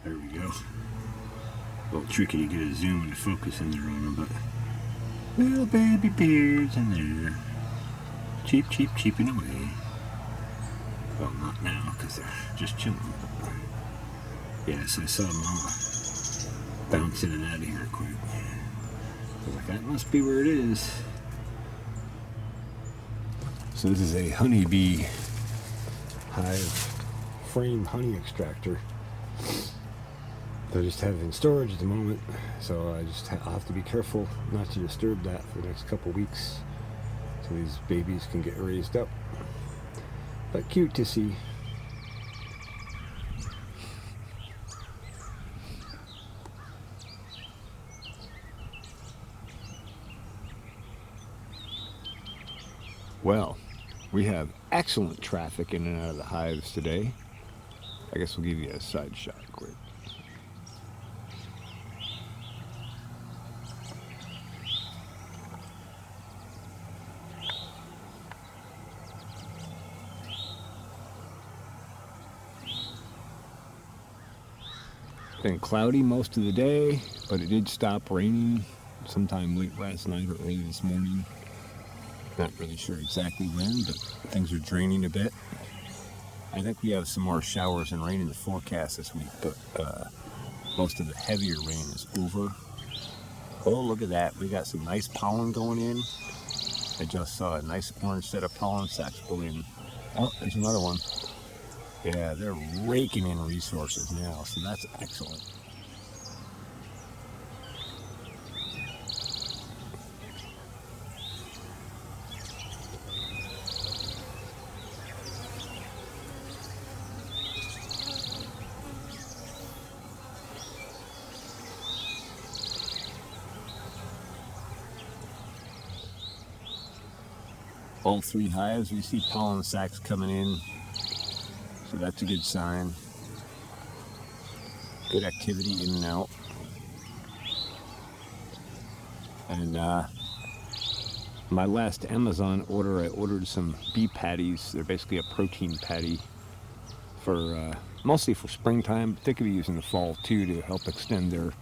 There we go. A little tricky to get a zoom and a focus in there on them, but little baby beards in there. Cheeping away. Well, not now, because they're just chilling. Yes, I saw Mama bounce in and out of here quick. I was like, that must be where it is. So this is a honeybee hive frame honey extractor. I just have it in storage at the moment, so I'll have to be careful not to disturb that for the next couple weeks, so these babies can get raised up. But cute to see. Well, we have excellent traffic in and out of the hives today. I guess we'll give you a side shot quick. Been cloudy most of the day, but it did stop raining sometime late last night or early this morning. Not really sure exactly when, but things are draining a bit. I think we have some more showers and rain in the forecast this week, but most of the heavier rain is over. Oh, look at that. We got some nice pollen going in. I just saw a nice orange set of pollen sacs go in. Oh, there's another one. Yeah, they're raking in resources now, so that's excellent. All three hives, we see pollen sacs coming in, so that's a good sign. Good activity in and out. And my last Amazon order, I ordered some bee patties. They're basically a protein patty for mostly for springtime, but they could be used in the fall too to help extend their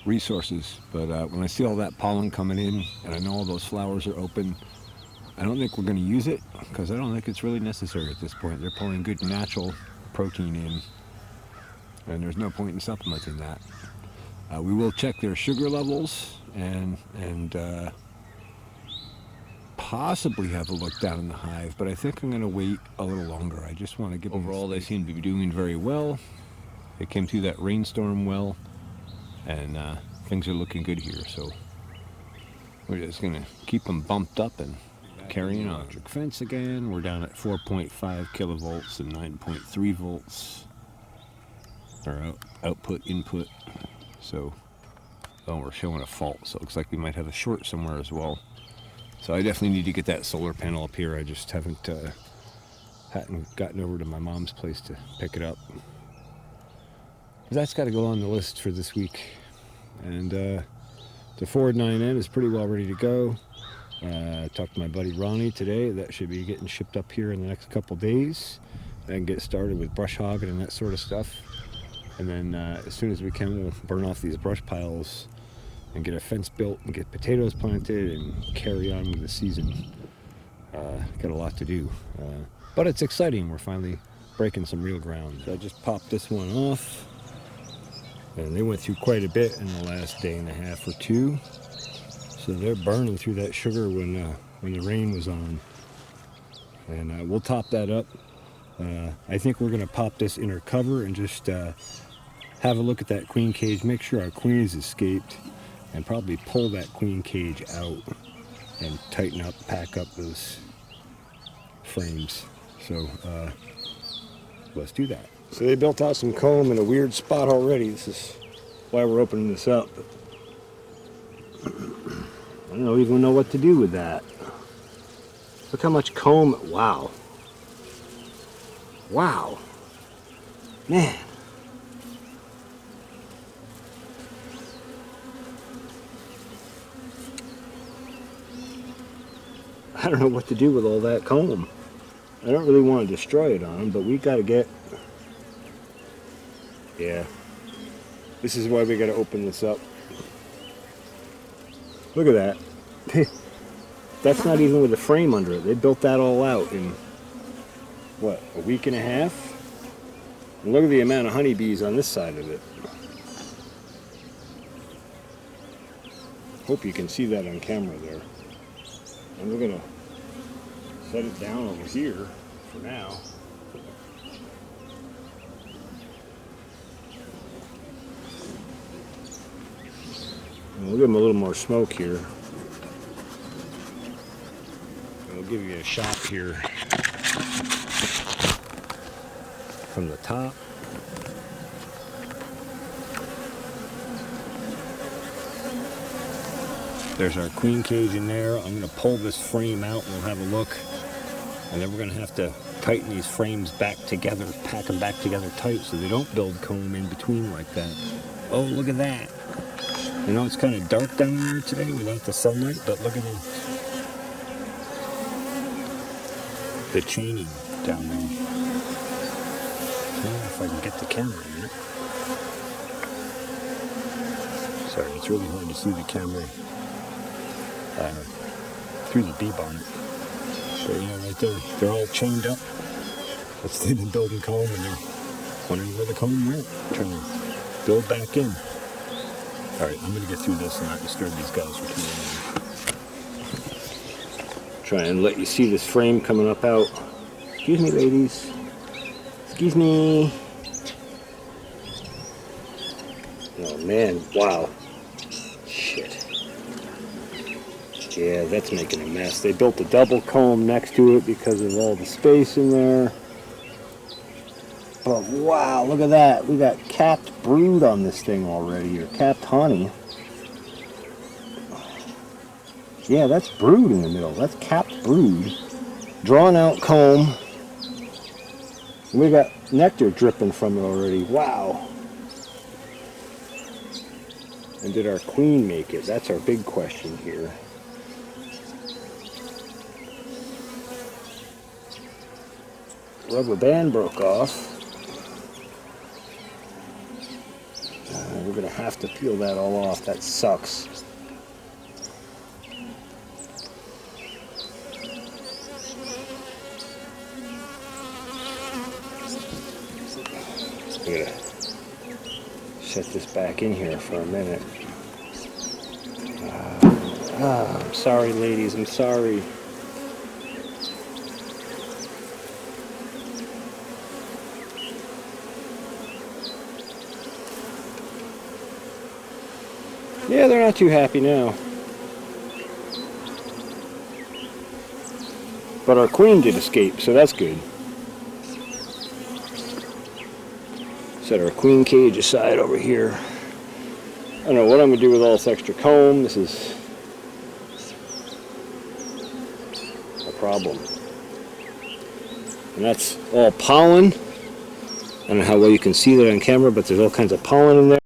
resources. But when I see all that pollen coming in, and I know all those flowers are open, I don't think we're going to use it because I don't think it's really necessary at this point. They're pulling good natural protein in, and there's no point in supplementing that. We will check their sugar levels and possibly have a look down in the hive, but I think I'm going to wait a little longer. I just want to give overall they seem to be doing very well. They came through that rainstorm well, and things are looking good here. So we're just going to keep them bumped up and carrying on. Electric fence again. We're down at 4.5 kilovolts and 9.3 volts. Our output input. So we're showing a fault. So it looks like we might have a short somewhere as well. So I definitely need to get that solar panel up here. I just hadn't gotten over to my mom's place to pick it up. That's got to go on the list for this week. And the Ford 9N is pretty well ready to go. I talked to my buddy Ronnie today. That should be getting shipped up here in the next couple days. And get started with brush hogging and that sort of stuff. And then as soon as we can, we'll burn off these brush piles and get a fence built and get potatoes planted and carry on with the season. Got a lot to do. But it's exciting. We're finally breaking some real ground. So I just popped this one off. And they went through quite a bit in the last day and a half or two. So they're burning through that sugar when the rain was on. And we'll top that up. I think we're going to pop this inner cover and just have a look at that queen cage, make sure our queens escaped, and probably pull that queen cage out and tighten up, pack up those frames. So let's do that. So they built out some comb in a weird spot already. This is why we're opening this up. I don't even know what to do with that. Look how much comb. Wow. Wow. Man. I don't know what to do with all that comb. I don't really want to destroy it on them, but we got to get... Yeah. This is why we got to open this up. Look at that. That's not even with a frame under it. They built that all out in, what, a week and a half? And look at the amount of honeybees on this side of it. Hope you can see that on camera there. And we're going to set it down over here for now. And we'll give them a little more smoke here. I'll give you a shot here from the top. There's our queen cage in there. I'm going to pull this frame out and we'll have a look. And then we're going to have to tighten these frames back together, pack them back together tight so they don't build comb in between like that. Oh, look at that. You know, it's kind of dark down there today without the sunlight, but look at the chaining down there. I don't know if I can get the camera in it. Sorry, it's really hard to see the camera through the bee bonnet. But you know, right there, they're all chained up. They've been building comb and they're wondering where the comb went, trying to build back in. Alright, I'm going to get through this and not disturb these guys for too long. Try and let you see this frame coming up out. Excuse me, ladies. Excuse me. Oh man, wow. Shit. Yeah, that's making a mess. They built a double comb next to it because of all the space in there. But wow, look at that. We got capped brood on this thing already, or capped honey. Yeah, that's brood in the middle. That's capped brood. Drawn out comb. And we got nectar dripping from it already. Wow. And did our queen make it? That's our big question here. Rubber band broke off. We're going to have to peel that all off. That sucks. I'm going to set this back in here for a minute. I'm sorry, ladies. I'm sorry. Yeah, they're not too happy now. But our queen did escape, so that's good. Set our queen cage aside over here. I don't know what I'm going to do with all this extra comb. This is a problem. And that's all pollen. I don't know how well you can see that on camera, but there's all kinds of pollen in there.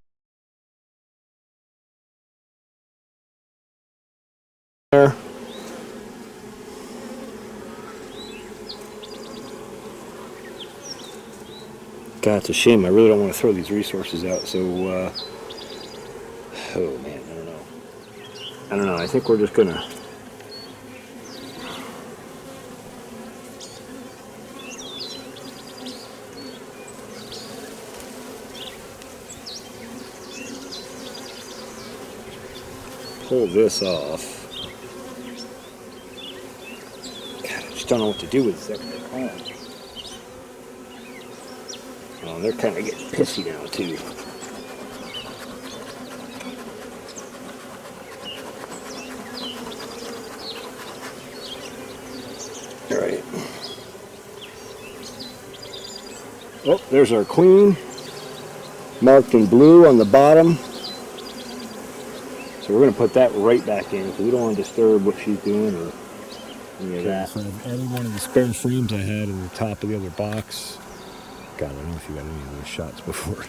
God, it's a shame. I really don't want to throw these resources out. So, oh man, I don't know. I don't know. I think we're just gonna pull this off. God, I just don't know what to do with this extra comb. Oh, they're kind of getting pissy now, too. Alright. Oh, there's our queen. Marked in blue on the bottom. So we're going to put that right back in, because we don't want to disturb what she's doing or any of that. So I've added one of the spare frames I had in the top of the other box. God, I don't know if you got any of those shots before.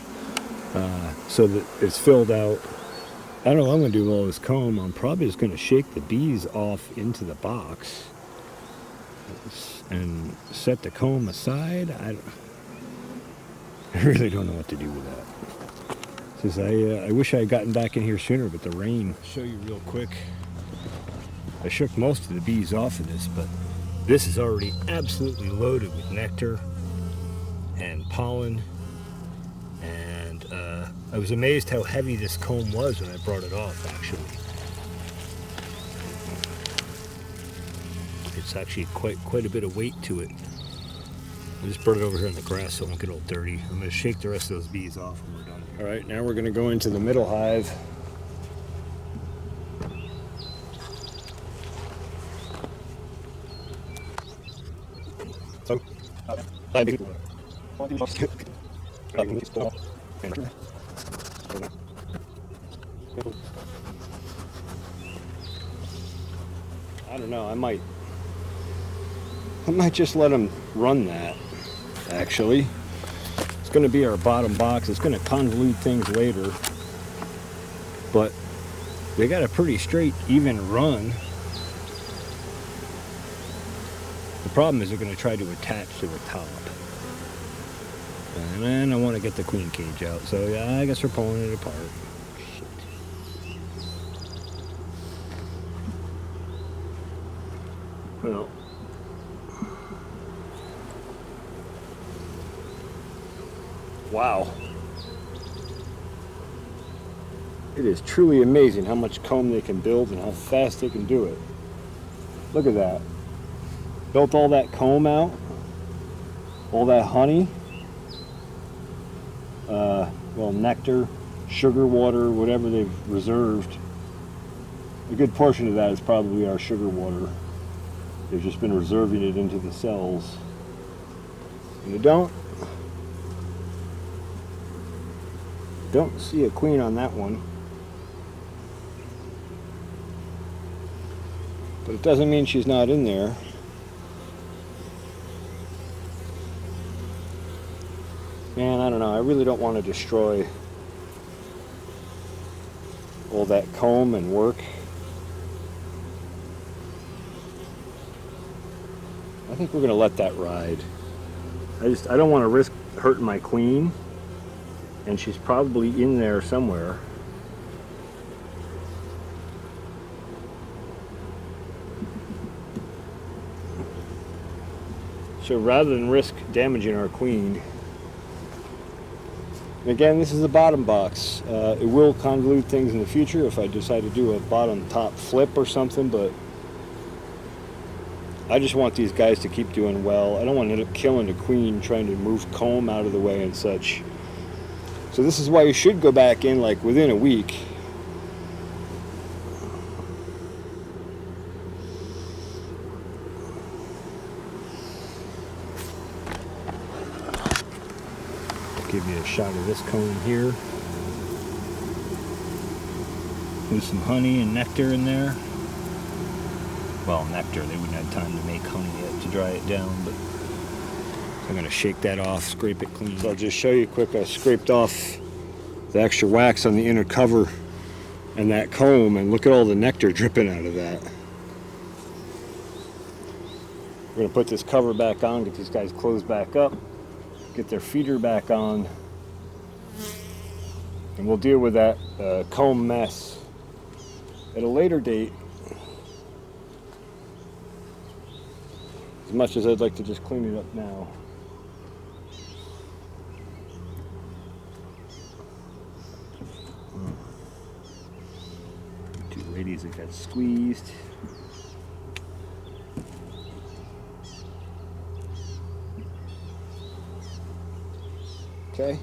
So that it's filled out. I don't know what I'm going to do with all this comb. I'm probably just going to shake the bees off into the box and set the comb aside. I really don't know what to do with that. Says I wish I had gotten back in here sooner, but the rain. I'll show you real quick. I shook most of the bees off of this, but this is already absolutely loaded with nectar and pollen. And I was amazed how heavy this comb was when I brought it off, actually. It's actually quite a bit of weight to it. I just brought it over here in the grass so it won't get all dirty. I'm going to shake the rest of those bees off when we're done here. All right, now we're going to go into the middle hive. I don't know, I might just let them run that, actually. It's going to be our bottom box. It's going to convolute things later, but they got a pretty straight, even run. The problem is they're going to try to attach to the top. And then I want to get the queen cage out, so yeah, I guess we're pulling it apart. Well, wow. It is truly amazing how much comb they can build and how fast they can do it. Look at that. Built all that comb out, all that honey, well, nectar, sugar water, whatever they've reserved. A good portion of that is probably our sugar water. They've just been reserving it into the cells. And you don't see a queen on that one. But it doesn't mean she's not in there. Man, I don't know. I really don't want to destroy all that comb and work. I think we're going to let that ride. I don't want to risk hurting my queen. And she's probably in there somewhere. So rather than risk damaging our queen, again, this is the bottom box. It will convolute things in the future if I decide to do a bottom top flip or something, but I just want these guys to keep doing well. I don't want to end up killing the queen trying to move comb out of the way and such. So this is why you should go back in like within a week. Give you a shot of this comb here. With some honey and nectar in there. Well, nectar, they wouldn't have time to make honey yet to dry it down, but I'm going to shake that off, scrape it clean. So I'll just show you quick. I scraped off the extra wax on the inner cover and that comb, and look at all the nectar dripping out of that. We're going to put this cover back on, get these guys closed back up, get their feeder back on, and we'll deal with that comb mess at a later date. As much as I'd like to just clean it up now. Two ladies that got squeezed. Okay.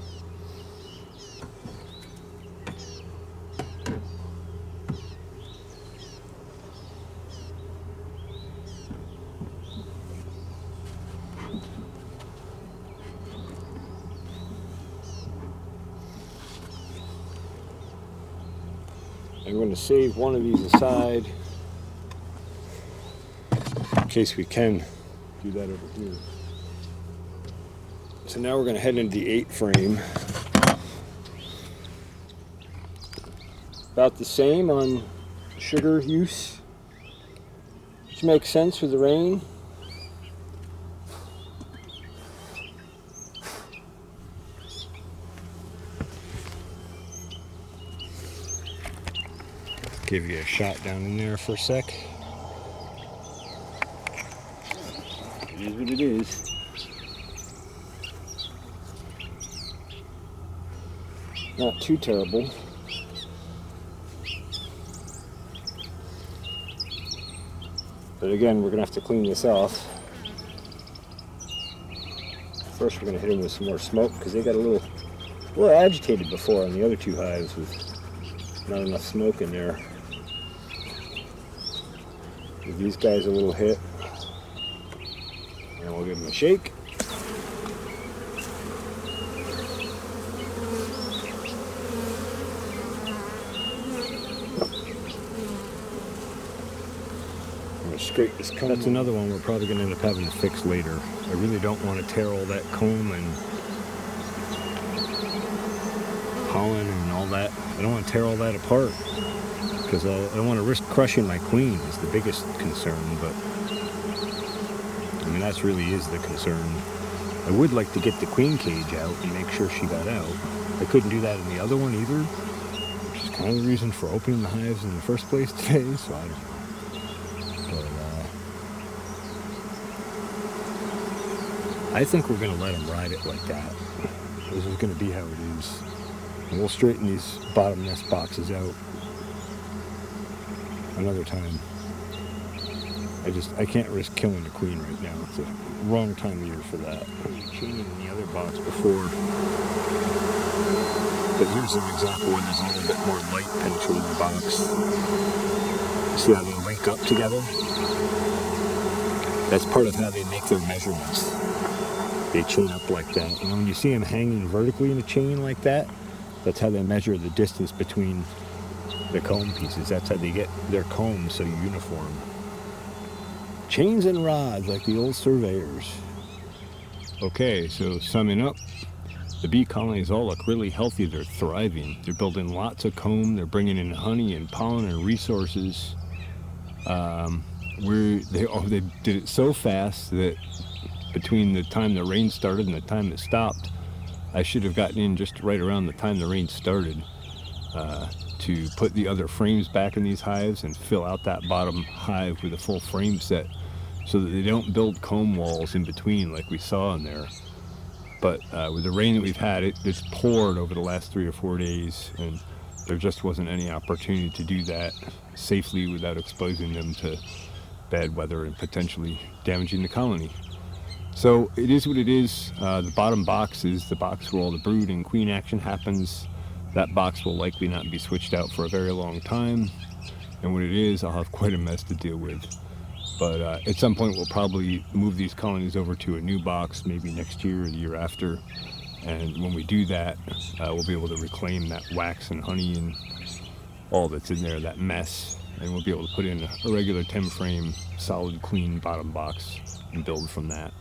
I'm going to save one of these aside in case we can do that over here. So now we're going to head into the 8 frame. About the same on sugar use, which makes sense with the rain. Give you a shot down in there for a sec. It is what it is. Not too terrible. But again, we're gonna have to clean this off. First, we're gonna hit them with some more smoke because they got a little agitated before on the other two hives with not enough smoke in there. Give these guys a little hit, and we'll give them a shake. Scrape this comb. That's another one we're probably going to end up having to fix later. I really don't want to tear all that comb and pollen and all that. I don't want to tear all that apart because I don't want to risk crushing my queen is the biggest concern, but I mean that really is the concern. I would like to get the queen cage out and make sure she got out. I couldn't do that in the other one either, which is kind of the reason for opening the hives in the first place today, so I don't know. I think we're going to let them ride it like that. This is going to be how it is. And we'll straighten these bottom nest boxes out another time. I can't risk killing the queen right now. It's the wrong time of year for that. Chain in the other box before. But here's an example where there's a little bit more light penetrating the box. See how they link up together? That's part of how they make their measurements. They chain up like that. And when you see them hanging vertically in a chain like that, that's how they measure the distance between the comb pieces. That's how they get their combs so uniform. Chains and rods like the old surveyors. Okay, so summing up, the bee colonies all look really healthy. They're thriving. They're building lots of comb. They're bringing in honey and pollen and resources. They did it so fast that between the time the rain started and the time it stopped, I should have gotten in just right around the time the rain started to put the other frames back in these hives and fill out that bottom hive with a full frame set so that they don't build comb walls in between like we saw in there. But with the rain that we've had, it just poured over the last 3 or 4 days, and there just wasn't any opportunity to do that safely without exposing them to bad weather and potentially damaging the colony. So it is what it is. The bottom box is the box where all the brood and queen action happens. That box will likely not be switched out for a very long time. And when it is, I'll have quite a mess to deal with. But at some point, we'll probably move these colonies over to a new box, maybe next year or the year after. And when we do that, we'll be able to reclaim that wax and honey and all that's in there, that mess. And we'll be able to put in a regular 10-frame, solid, clean bottom box and build from that.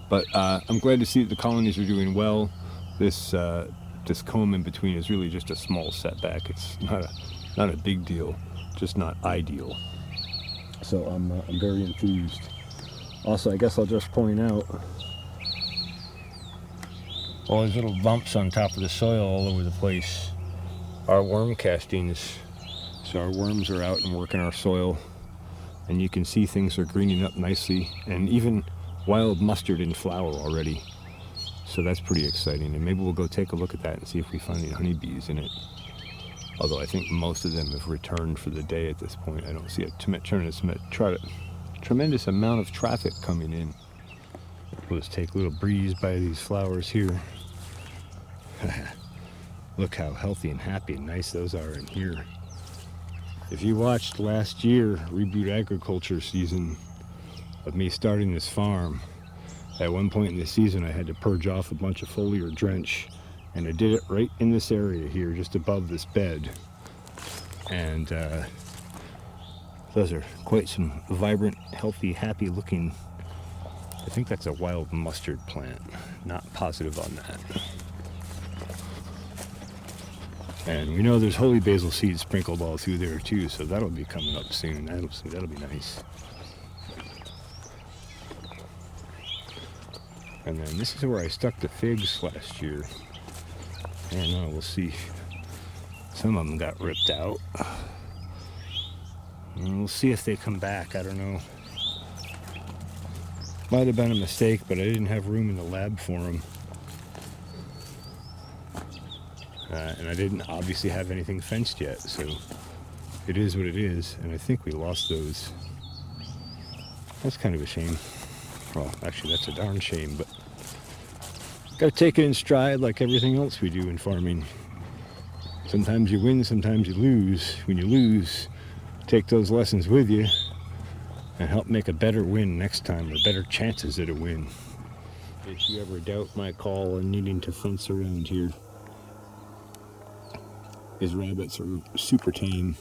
But I'm glad to see that the colonies are doing well. This comb in between is really just a small setback. It's not a big deal, just not ideal. So I'm very enthused. Also, I guess I'll just point out all these little bumps on top of the soil all over the place are worm castings. So our worms are out and working our soil, and you can see things are greening up nicely, and even wild mustard in flower already. So that's pretty exciting, and maybe we'll go take a look at that and see if we find any honeybees in it. Although I think most of them have returned for the day at this point. I don't see a tremendous amount of traffic coming in. We'll just take a little breeze by these flowers here. Look how healthy and happy and nice those are in here. If you watched last year, Reboot Agriculture season of me starting this farm, at one point in the season I had to purge off a bunch of foliar drench, and I did it right in this area here, just above this bed. And those are quite some vibrant, healthy, happy looking. I think that's a wild mustard plant. Not positive on that. And we know there's holy basil seeds sprinkled all through there too, so that'll be coming up soon. That'll be nice. And then this is where I stuck the figs last year. And we'll see. Some of them got ripped out. And we'll see if they come back. I don't know. Might have been a mistake, but I didn't have room in the lab for them. And I didn't obviously have anything fenced yet, so it is what it is. And I think we lost those. That's kind of a shame. Well, actually, that's a darn shame, but gotta take it in stride like everything else we do in farming. Sometimes you win, sometimes you lose. When you lose, take those lessons with you and help make a better win next time, or better chances at a win. If you ever doubt my call on needing to fence around here, these rabbits are super tame,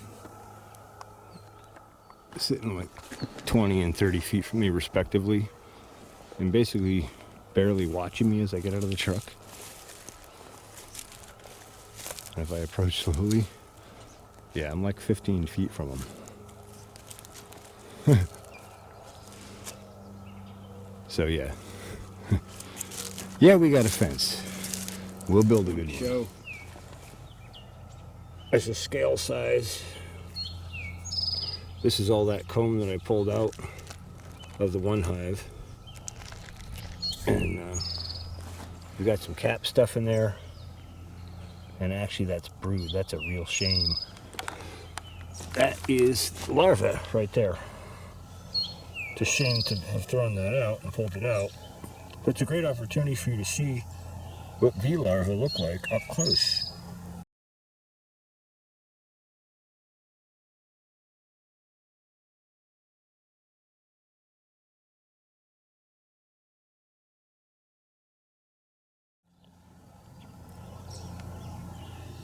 sitting like 20 and 30 feet from me respectively, and basically barely watching me as I get out of the truck. And if I approach slowly, yeah, I'm like 15 feet from them. So yeah. Yeah, we got a fence. We'll build a good one. It's a scale size. This is all that comb that I pulled out of the one hive. And we got some cap stuff in there. And actually that's brood. That's a real shame. That is larva right there. It's a shame to have thrown that out and pulled it out. But it's a great opportunity for you to see what bee larvae look like up close.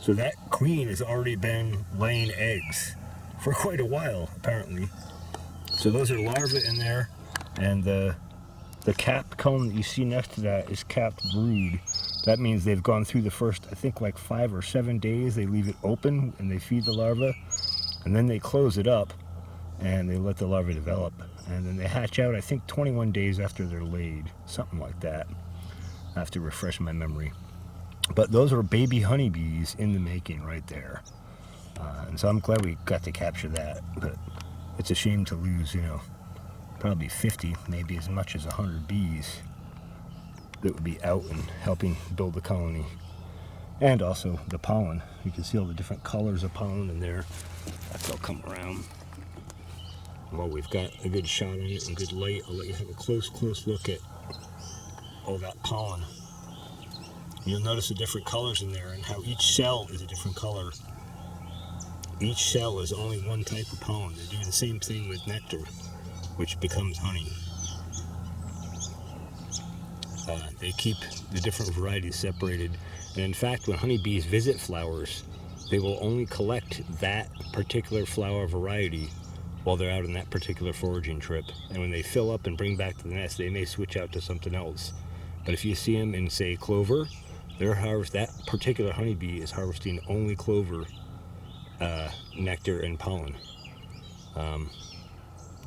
So that queen has already been laying eggs for quite a while, apparently. So those are larvae in there, and the capped comb that you see next to that is capped brood. That means they've gone through the first, I think, like 5 or 7 days. They leave it open and they feed the larvae, and then they close it up and they let the larvae develop. And then they hatch out, I think, 21 days after they're laid, something like that. I have to refresh my memory. But those are baby honeybees in the making right there. And so I'm glad we got to capture that. But it's a shame to lose, probably 50, maybe as much as 100 bees that would be out and helping build the colony. And also the pollen. You can see all the different colors of pollen in there. I'll come around. Well, we've got a good shot on it and good light. I'll let you have a close look at all that pollen. You'll notice the different colors in there and how each cell is a different color. Each cell is only one type of pollen. They do the same thing with nectar, which becomes honey. They keep the different varieties separated. And in fact, when honeybees visit flowers, they will only collect that particular flower variety while they're out on that particular foraging trip. And when they fill up and bring back to the nest, they may switch out to something else. But if you see them in, say, clover, that particular honeybee is harvesting only clover nectar and pollen.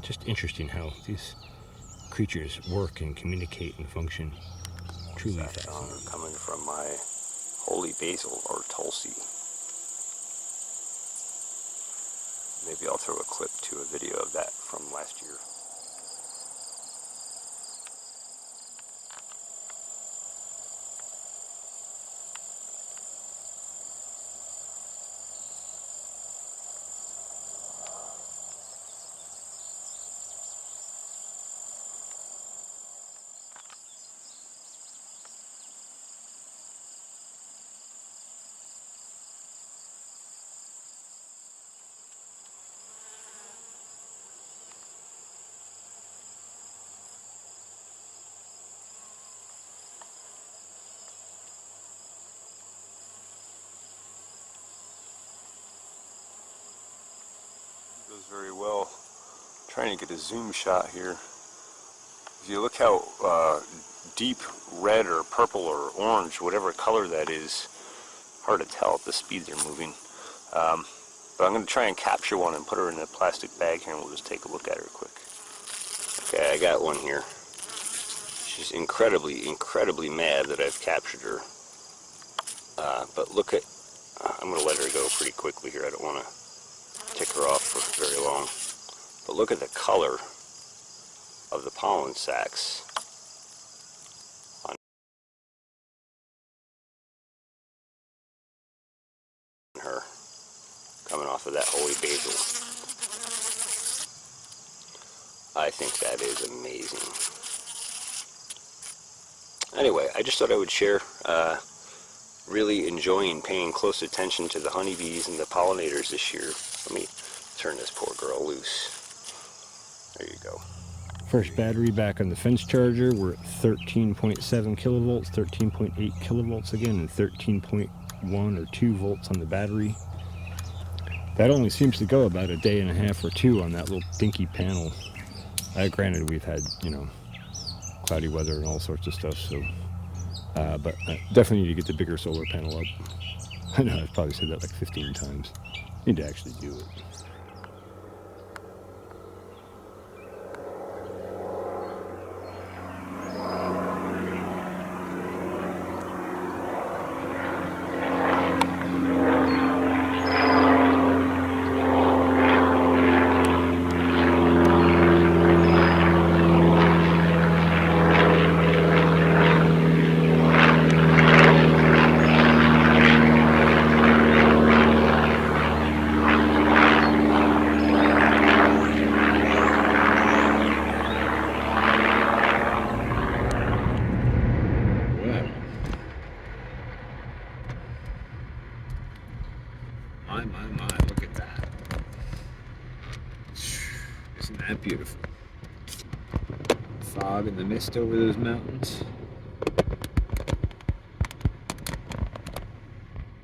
Just interesting how these creatures work and communicate and function. Truly fascinating. Coming from my holy basil or tulsi. Maybe I'll throw a clip to a video of that from last year. Very well. Trying to get a zoom shot here. If you look how deep red or purple or orange, whatever color that is, hard to tell at the speed they're moving. But I'm going to try and capture one and put her in a plastic bag here, and we'll just take a look at her quick. Okay, I got one here. She's incredibly mad that I've captured her. But look at, I'm going to let her go pretty quickly here. I don't want to tick her off for very long. But look at the color of the pollen sacs on her, coming off of that holy basil. I think that is amazing. Anyway, I just thought I would share, really enjoying paying close attention to the honeybees and the pollinators this year. Let me turn this poor girl loose. There you go. First battery back on the fence charger. We're at 13.7 kilovolts, 13.8 kilovolts again, and 13.1 or 2 volts on the battery. That only seems to go about a day and a half or two on that little dinky panel. Granted, we've had, cloudy weather and all sorts of stuff, so but definitely need to get the bigger solar panel up. I know I've probably said that like 15 times. Need to actually do it. My, look at that. Isn't that beautiful? Fog and the mist over those mountains.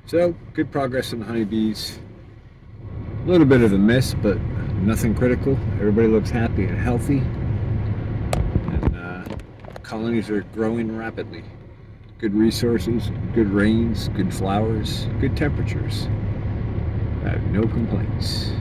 So, good progress on the honeybees. A little bit of a mist, but nothing critical. Everybody looks happy and healthy. And colonies are growing rapidly. Good resources, good rains, good flowers, good temperatures. I have no complaints.